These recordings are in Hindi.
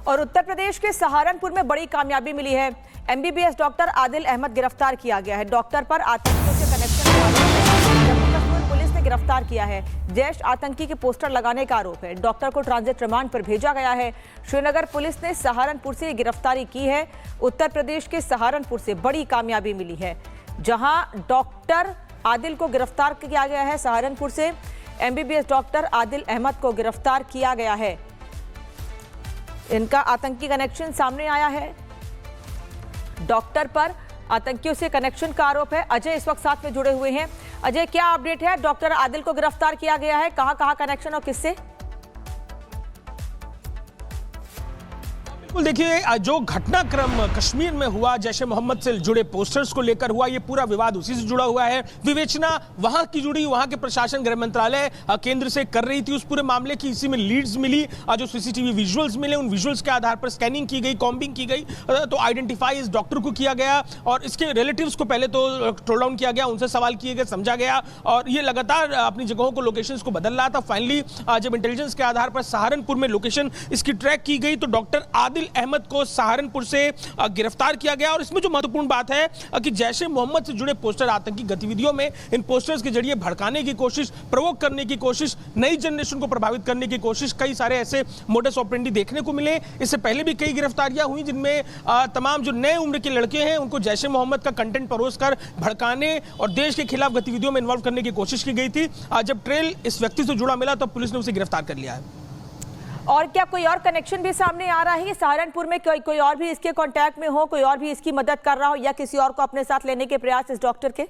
और उत्तर प्रदेश के सहारनपुर में बड़ी कामयाबी मिली है। एमबीबीएस डॉक्टर आदिल अहमद गिरफ्तार किया गया है। डॉक्टर पर आतंकियों से कनेक्शन का जम्मू कश्मीर पुलिस ने गिरफ्तार किया है। जैश आतंकी के पोस्टर लगाने का आरोप है। डॉक्टर को ट्रांजिट रिमांड पर भेजा गया है। श्रीनगर पुलिस ने सहारनपुर से गिरफ्तारी की है। उत्तर प्रदेश के सहारनपुर से बड़ी कामयाबी मिली है, जहां डॉक्टर आदिल को गिरफ्तार किया गया है। सहारनपुर से एमबीबीएस डॉक्टर आदिल अहमद को गिरफ्तार किया गया है। इनका आतंकी कनेक्शन सामने आया है। डॉक्टर पर आतंकियों से कनेक्शन का आरोप है। अजय इस वक्त साथ में जुड़े हुए हैं। अजय, क्या अपडेट है? डॉक्टर आदिल को गिरफ्तार किया गया है, कहां कहां कनेक्शन और किससे? देखिए, जो घटनाक्रम कश्मीर में हुआ, जैशे मोहम्मद से जुड़े पोस्टर्स को लेकर हुआ, ये पूरा विवाद उसी से जुड़ा हुआ है। विवेचना वहां की जुड़ी, वहां के प्रशासन, गृह मंत्रालय केंद्र से कर रही थी उस पूरे मामले की। इसी में लीड्स मिली, जो सीसीटीवी विजुअल्स मिले, उन विजुअल्स के आधार पर स्कैनिंग की गई, कॉम्बिंग की गई, तो आइडेंटिफाई इस डॉक्टर को किया गया और इसके रिलेटिव्स को पहले तो ट्रोल डाउन किया गया, उनसे सवाल किए गए, समझा गया और ये लगातार अपनी जगहों को, लोकेशंस को बदल रहा था। फाइनली जब इंटेलिजेंस के आधार पर सहारनपुर में लोकेशन इसकी ट्रैक की गई तो डॉक्टर आदिल अहमद को सहारनपुर से गिरफ्तार किया गया। और इसमें जो महत्वपूर्ण बात है कि जैशे मोहम्मद से जुड़े पोस्टर आतंकी गतिविधियों में, इन पोस्टर्स के जरिए भड़काने की कोशिश, प्रोवोक करने की कोशिश, नई जनरेशन को प्रभावित करने की कोशिश, कई सारे ऐसे मोडस ऑपरेंडी देखने को मिले। इससे पहले भी कई गिरफ्तारियां हुई जिनमें तमाम जो नए उम्र के लड़के हैं उनको जैशे मोहम्मद का कंटेंट परोसकर भड़काने और देश के खिलाफ गतिविधियों में इन्वॉल्व करने की कोशिश की गई थी। जब ट्रेल इस व्यक्ति से जुड़ा मिला तब पुलिस ने उसे गिरफ्तार कर लिया है। और क्या कोई और कनेक्शन भी सामने आ रहा है? सहारनपुर में कोई और भी इसके कांटेक्ट में हो, कोई और भी इसकी मदद कर रहा हो या किसी और को अपने साथ लेने के प्रयास इस डॉक्टर के?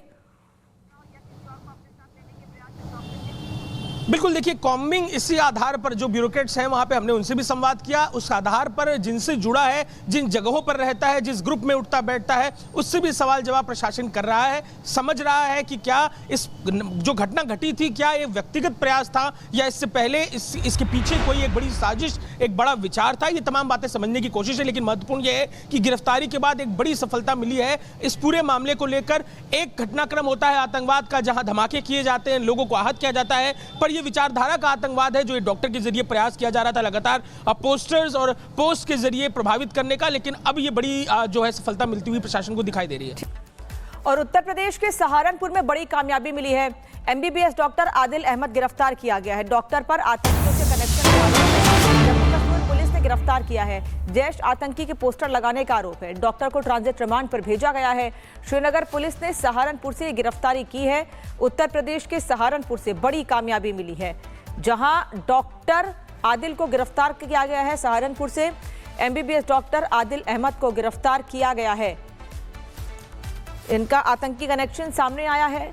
बिल्कुल, देखिए, कॉम्बिंग इसी आधार पर जो ब्यूरोक्रेट्स हैं वहां पे हमने उनसे भी संवाद किया, उस आधार पर जिनसे जुड़ा है, जिन जगहों पर रहता है, जिस ग्रुप में उठता बैठता है, उससे भी सवाल जवाब प्रशासन कर रहा है। समझ रहा है कि क्या इस जो घटना घटी थी, क्या ये व्यक्तिगत प्रयास था या इससे पहले इसके पीछे कोई एक बड़ी साजिश, एक बड़ा विचार था। ये तमाम बातें समझने की कोशिश है, लेकिन महत्वपूर्ण यह है कि गिरफ्तारी के बाद एक बड़ी सफलता मिली है इस पूरे मामले को लेकर। एक घटनाक्रम होता है आतंकवाद का, जहां धमाके किए जाते हैं, लोगों को आहत किया जाता है, पर ये विचारधारा का आतंकवाद है जो डॉक्टर के जरिए प्रयास किया जा रहा था लगातार पोस्टर्स और पोस्ट के जरिए प्रभावित करने का। लेकिन अब ये बड़ी जो है सफलता मिलती हुई प्रशासन को दिखाई दे रही है। और उत्तर प्रदेश के सहारनपुर में बड़ी कामयाबी मिली है। एमबीबीएस डॉक्टर आदिल अहमद गिरफ्तार किया गया है। डॉक्टर पर आतंकियों से कनेक्शन का जम्मू कश्मीर पुलिस ने गिरफ्तार किया है। जैश आतंकी के पोस्टर लगाने का आरोप है। डॉक्टर को ट्रांजिट रिमांड पर भेजा गया है। श्रीनगर पुलिस ने सहारनपुर से गिरफ्तारी की है। उत्तर प्रदेश के सहारनपुर से बड़ी कामयाबी मिली है, जहां डॉक्टर आदिल को गिरफ्तार किया गया है। सहारनपुर से एमबीबीएस डॉक्टर आदिल अहमद को गिरफ्तार किया गया है। इनका आतंकी कनेक्शन सामने आया है।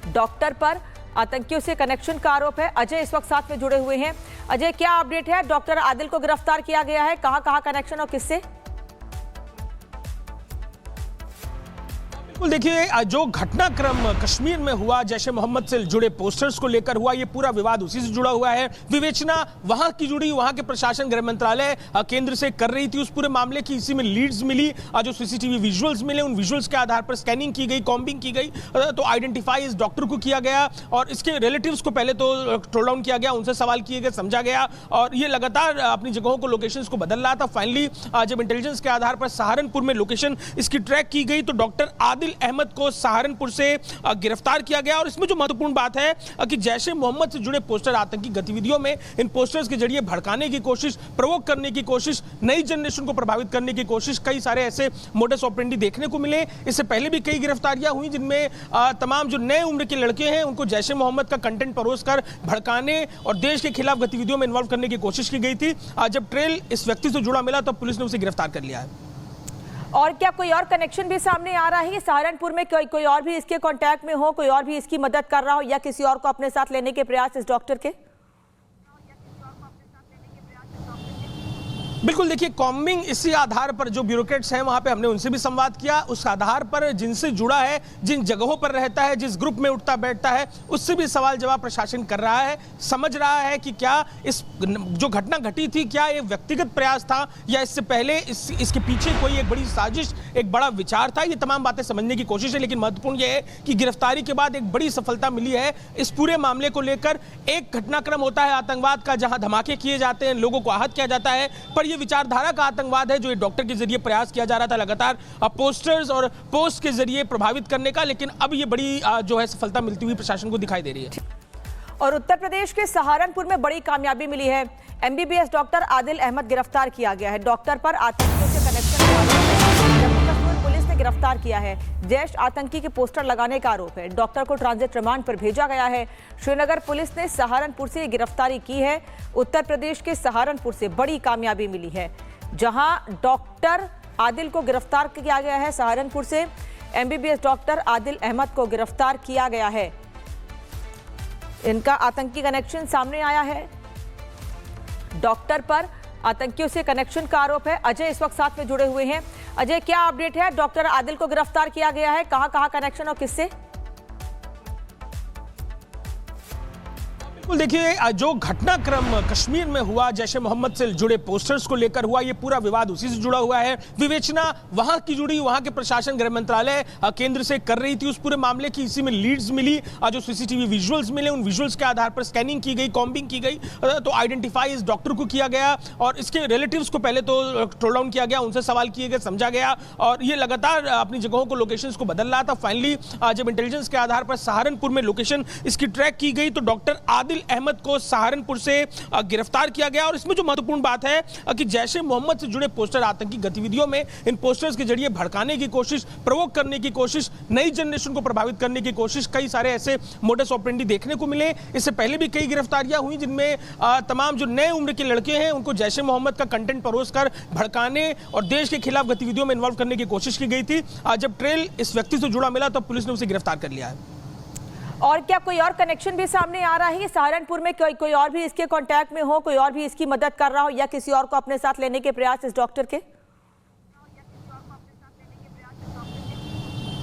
डॉक्टर पर आतंकियों से कनेक्शन का आरोप है। अजय इस वक्त साथ में जुड़े हुए हैं। अजय, क्या अपडेट है? डॉक्टर आदिल को गिरफ्तार किया गया है, कहां कहां कनेक्शन और किससे? देखिए, जो घटनाक्रम कश्मीर में हुआ, जैशे मोहम्मद से जुड़े पोस्टर्स को लेकर हुआ, ये पूरा विवाद उसी से जुड़ा हुआ है। विवेचना वहां की जुड़ी, वहां के प्रशासन, गृह मंत्रालय केंद्र से कर रही थी उस पूरे मामले की। इसी में लीड्स मिली, जो सीसीटीवी विजुअल्स मिले, उन विजुअल्स के आधार पर स्कैनिंग की गई, कॉम्बिंग की गई, तो आइडेंटिफाई इस डॉक्टर को किया गया और इसके रिलेटिव्स को पहले तो ट्रोल डाउन किया गया, उनसे सवाल किए गए, समझा गया और ये लगातार अपनी जगहों को, लोकेशंस को बदल रहा था। फाइनली जब इंटेलिजेंस के आधार पर सहारनपुर में लोकेशन इसकी ट्रैक की गई तो डॉक्टर आदिल अहमद को सहारनपुर से गिरफ्तार किया गया। और इसमें जो महत्वपूर्ण बात है कि जैशे मोहम्मद से जुड़े पोस्टर आतंकी गतिविधियों में, इन पोस्टर्स के जरिए भड़काने की कोशिश, प्रोवोक करने की कोशिश, नई जनरेशन को प्रभावित करने की कोशिश, कई सारे ऐसे मोडस ऑपरेंडी देखने को मिले। इससे पहले भी कई गिरफ्तारियां हुई जिनमें तमाम जो नए उम्र के लड़के हैं उनको जैशे मोहम्मद का कंटेंट परोसकर भड़काने और देश के खिलाफ गतिविधियों में इन्वॉल्व करने की कोशिश की गई थी। जब ट्रेल इस व्यक्ति से जुड़ा मिला तब पुलिस ने उसे गिरफ्तार कर लिया है। और क्या कोई और कनेक्शन भी सामने आ रहा है? सहारनपुर में कोई और भी इसके कांटेक्ट में हो, कोई और भी इसकी मदद कर रहा हो या किसी और को अपने साथ लेने के प्रयास इस डॉक्टर के? बिल्कुल, देखिए कॉम्बिंग इसी आधार पर जो ब्यूरोक्रेट्स हैं वहां पे हमने उनसे भी संवाद किया। उस आधार पर जिनसे जुड़ा है, जिन जगहों पर रहता है, जिस ग्रुप में उठता बैठता है, उससे भी सवाल जवाब प्रशासन कर रहा है। समझ रहा है कि क्या इस जो घटना घटी थी, क्या ये व्यक्तिगत प्रयास था या इससे पहले इसके पीछे कोई एक बड़ी साजिश, एक बड़ा विचार था। ये तमाम बातें समझने की कोशिश है, लेकिन महत्वपूर्ण यह है कि गिरफ्तारी के बाद एक बड़ी सफलता मिली है। इस पूरे मामले को लेकर एक घटनाक्रम होता है आतंकवाद का, जहां धमाके किए जाते हैं, लोगों को आहत किया जाता है, पर ये विचारधारा का आतंकवाद है जो डॉक्टर के जरिए प्रयास किया जा रहा था लगातार पोस्टर्स और पोस्ट के जरिए प्रभावित करने का, लेकिन अब ये बड़ी जो है सफलता मिलती हुई प्रशासन को दिखाई दे रही है। और उत्तर प्रदेश के सहारनपुर में बड़ी कामयाबी मिली है। एमबीबीएस डॉक्टर आदिल अहमद गिरफ्तार किया गया है। डॉक्टर पर आतंकियों से कनेक्शन के आरोप है। जम्मू कश्मीर पुलिस ने गिरफ्तार किया है। जैश आतंकी के पोस्टर लगाने का आरोप है। डॉक्टर को ट्रांजिट रिमांड पर भेजा गया है। श्रीनगर पुलिस ने सहारनपुर से गिरफ्तारी की है। उत्तर प्रदेश के सहारनपुर से बड़ी कामयाबी मिली है, जहां डॉक्टर आदिल को गिरफ्तार किया गया है। सहारनपुर से एमबीबीएस डॉक्टर आदिल अहमद को गिरफ्तार किया गया है। इनका आतंकी कनेक्शन सामने आया है। डॉक्टर पर आतंकियों से कनेक्शन का आरोप है। अजय इस वक्त साथ में जुड़े हुए हैं। अजय, क्या अपडेट है? डॉक्टर आदिल को गिरफ्तार किया गया है, कहां कनेक्शन और किससे? बिल्कुल, देखिए जो घटनाक्रम कश्मीर में हुआ, जैसे मोहम्मद से जुड़े पोस्टर्स को लेकर हुआ, ये पूरा विवाद उसी से जुड़ा हुआ है। विवेचना वहां की जुड़ी, वहां के प्रशासन, गृह मंत्रालय केंद्र से कर रही थी उस पूरे मामले की। इसी में लीड्स मिली, जो सीसीटीवी विजुअल्स मिले, उन विजुअल्स के आधार पर स्कैनिंग की गई, कॉम्बिंग की गई, तो आइडेंटिफाई इस डॉक्टर को किया गया और इसके रिलेटिव्स को पहले तो ट्रोल डाउन किया गया, उनसे सवाल किए गए, समझा गया और ये लगातार अपनी जगहों को, लोकेशंस को बदल रहा था। फाइनली जब इंटेलिजेंस के आधार पर सहारनपुर में लोकेशन इसकी ट्रैक की गई तो डॉक्टर आदिल अहमद को सहारनपुर से गिरफ्तार किया गया। और इसमें जो महत्वपूर्ण बात है कि जैसे मोहम्मद से जुड़े पोस्टर आतंकी गतिविधियों में, इन पोस्टर्स के जरिए भड़काने की कोशिश, प्रोवोक करने की कोशिश, नई जनरेशन को प्रभावित करने की कोशिश, कई सारे ऐसे मोडस ऑपरेंडी देखने को मिले। इससे पहले भी कई गिरफ्तारियां हुई जिनमें तमाम जो नए उम्र के लड़के हैं उनको जैसे मोहम्मद का कंटेंट परोसकर भड़काने और देश के खिलाफ गतिविधियों में इन्वॉल्व करने की कोशिश की गई थी। जब ट्रेल इस व्यक्ति से जुड़ा मिला तब पुलिस ने उसे गिरफ्तार कर लिया है। और क्या कोई और कनेक्शन भी सामने आ रहा है कि सहारनपुर में कोई और भी इसके कांटेक्ट में हो, कोई और भी इसकी मदद कर रहा हो या किसी और को अपने साथ लेने के प्रयास इस डॉक्टर के?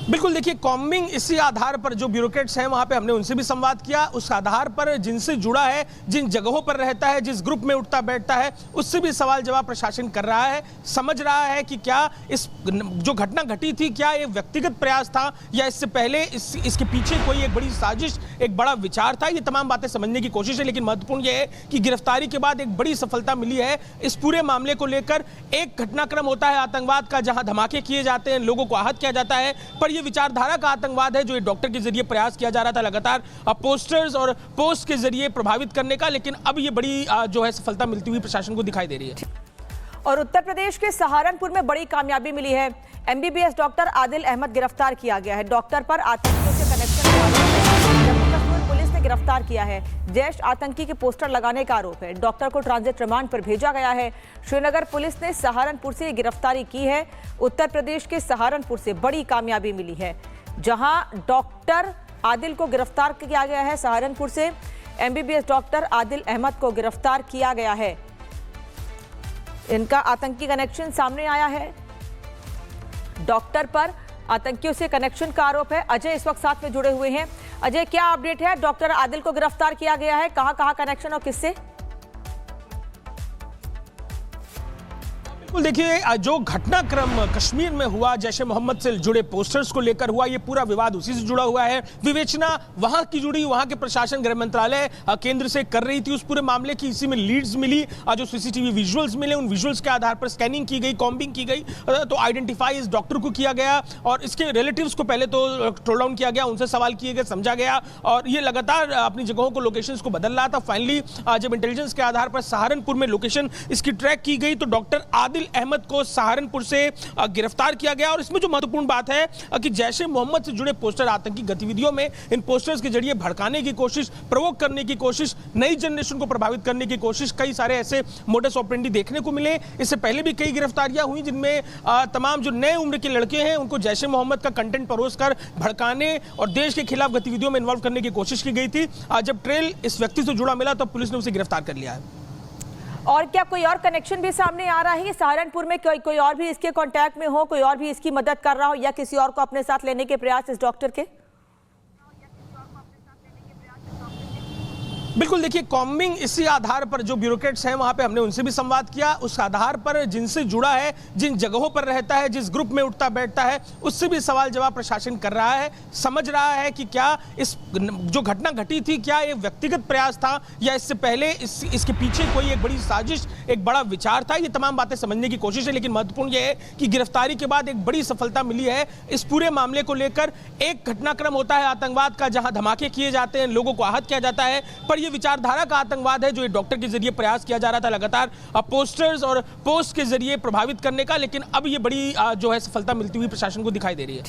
बिल्कुल, देखिए कॉम्बिंग इसी आधार पर जो ब्यूरोक्रेट्स हैं वहां पे हमने उनसे भी संवाद किया। उस आधार पर जिनसे जुड़ा है, जिन जगहों पर रहता है, जिस ग्रुप में उठता बैठता है, उससे भी सवाल जवाब प्रशासन कर रहा है। समझ रहा है कि क्या इस जो घटना घटी थी, क्या ये व्यक्तिगत प्रयास था या इससे पहले इसके पीछे कोई एक बड़ी साजिश, एक बड़ा विचार था। ये तमाम बातें समझने की कोशिश है, लेकिन महत्वपूर्ण यह है कि गिरफ्तारी के बाद एक बड़ी सफलता मिली है। इस पूरे मामले को लेकर एक घटनाक्रम होता है आतंकवाद का, जहां धमाके किए जाते हैं, लोगों को आहत किया जाता है, पर ये विचारधारा का आतंकवाद है जो डॉक्टर के जरिए प्रयास किया जा रहा था लगातार पोस्टर्स और पोस्ट के जरिए प्रभावित करने का, लेकिन अब ये बड़ी जो है सफलता मिलती हुई प्रशासन को दिखाई दे रही है। और उत्तर प्रदेश के सहारनपुर में बड़ी कामयाबी मिली है। एमबीबीएस डॉक्टर आदिल अहमद गिरफ्तार किया गया है। डॉक्टर पर आतंकियों से कनेक्शन के आरोप है। जम्मू कश्मीर पुलिस ने गिरफ्तार किया है। जैश आतंकी के पोस्टर लगाने का आरोप है। डॉक्टर को ट्रांजिट रिमांड पर भेजा गया है। श्रीनगर पुलिस ने सहारनपुर से गिरफ्तारी की है। उत्तर प्रदेश के सहारनपुर से बड़ी कामयाबी मिली है, जहां डॉक्टर आदिल को गिरफ्तार किया गया है। सहारनपुर से एमबीबीएस डॉक्टर आदिल अहमद को गिरफ्तार किया गया है। इनका आतंकी कनेक्शन सामने आया है। डॉक्टर पर आतंकियों से कनेक्शन का आरोप है। अजय इस वक्त साथ में जुड़े हुए हैं। अजय, क्या अपडेट है? डॉक्टर आदिल को गिरफ्तार किया गया है, कहां कनेक्शन और किससे? बिल्कुल, देखिए जो घटनाक्रम कश्मीर में हुआ, जैसे मोहम्मद से जुड़े पोस्टर्स को लेकर हुआ, ये पूरा विवाद उसी से जुड़ा हुआ है। विवेचना वहां की जुड़ी, वहां के प्रशासन, गृह मंत्रालय केंद्र से कर रही थी उस पूरे मामले की। इसी में लीड्स मिली, जो सीसीटीवी विजुअल्स मिले, उन विजुअल्स के आधार पर स्कैनिंग की गई, कॉम्बिंग की गई, तो आइडेंटिफाई इस डॉक्टर को किया गया और इसके रिलेटिव्स को पहले तो ट्रोल डाउन किया गया, उनसे सवाल किए गए, समझा गया और ये लगातार अपनी जगहों को, लोकेशंस को बदल रहा था। फाइनली जब इंटेलिजेंस के आधार पर सहारनपुर में लोकेशन इसकी ट्रैक की गई तो डॉक्टर आदिल अहमद को सहारनपुर से गिरफ्तार किया गया। और इसमें जो महत्वपूर्ण बात है कि जैसे मोहम्मद से जुड़े पोस्टर आतंकी गतिविधियों में, इन पोस्टर्स के जरिए भड़काने की कोशिश, प्रोवोक करने की कोशिश, नई जनरेशन को प्रभावित करने की कोशिश, कई सारे ऐसे मोडस ऑपरेंडी देखने को मिले। इससे पहले भी कई गिरफ्तारियां हुई जिनमें तमाम जो नए उम्र के लड़के हैं उनको जैसे मोहम्मद का कंटेंट परोसकर भड़काने और देश के खिलाफ गतिविधियों में इन्वॉल्व करने की कोशिश की गई थी। जब ट्रेल इस व्यक्ति से जुड़ा मिला तब पुलिस ने उसे गिरफ्तार कर लिया है। और क्या कोई और कनेक्शन भी सामने आ रहा है कि सहारनपुर में कोई और भी इसके कांटेक्ट में हो, कोई और भी इसकी मदद कर रहा हो या किसी और को अपने साथ लेने के प्रयास इस डॉक्टर के? बिल्कुल, देखिए कॉम्बिंग इसी आधार पर जो ब्यूरोक्रेट्स हैं वहां पे हमने उनसे भी संवाद किया, उस आधार पर जिनसे जुड़ा है, जिन जगहों पर रहता है, जिस ग्रुप में उठता बैठता है, उससे भी सवाल जवाब प्रशासन कर रहा है। समझ रहा है कि क्या इस जो घटना घटी थी क्या ये व्यक्तिगत प्रयास था या इससे पहले इसके पीछे कोई एक बड़ी साजिश, एक बड़ा विचार था। ये तमाम बातें समझने की कोशिश है, लेकिन महत्वपूर्ण यह है कि गिरफ्तारी के बाद एक बड़ी सफलता मिली है इस पूरे मामले को लेकर। एक घटनाक्रम होता है आतंकवाद का जहां धमाके किए जाते हैं, लोगों को आहत किया जाता है, पर यह विचारधारा का आतंकवाद है जो ये डॉक्टर के जरिए प्रयास किया जा रहा था लगातार पोस्टर्स और पोस्ट के जरिए प्रभावित करने का। लेकिन अब ये बड़ी जो है सफलता मिलती हुई प्रशासन को दिखाई दे रही है।